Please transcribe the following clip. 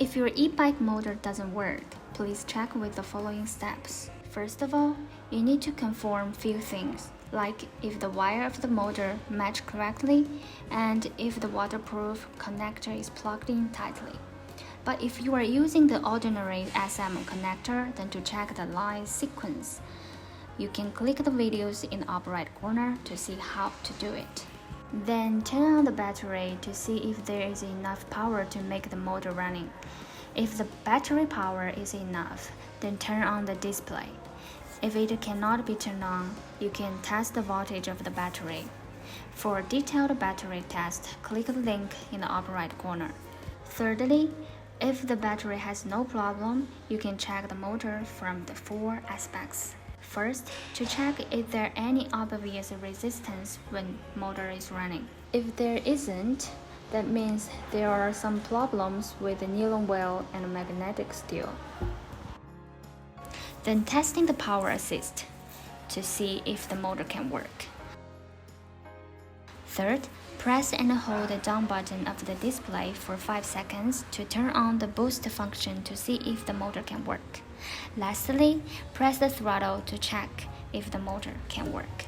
If your e-bike motor doesn't work, please check with the following steps. First of all, you need to confirm few things, like if the wire of the motor match correctly and if the waterproof connector is plugged in tightly. But if you are using the ordinary SM connector, then to check the line sequence, you can click the videos in the upper right corner to see how to do it. Then turn on the battery to see if there is enough power to make the motor running. If the battery power is enough, then turn on the display. If it cannot be turned on, you can test the voltage of the battery. For a detailed battery test, click the link in the upper right corner. Thirdly, if the battery has no problem, you can check the motor from the 4 aspects. First, to check if there any obvious resistance when motor is running. If there isn't, that means there are some problems with the nylon wheel and magnetic steel. Then testing the power assist to see if the motor can work. Third, press and hold the down button of the display for 5 seconds to turn on the boost function to see if the motor can work. Lastly, press the throttle to check if the motor can work.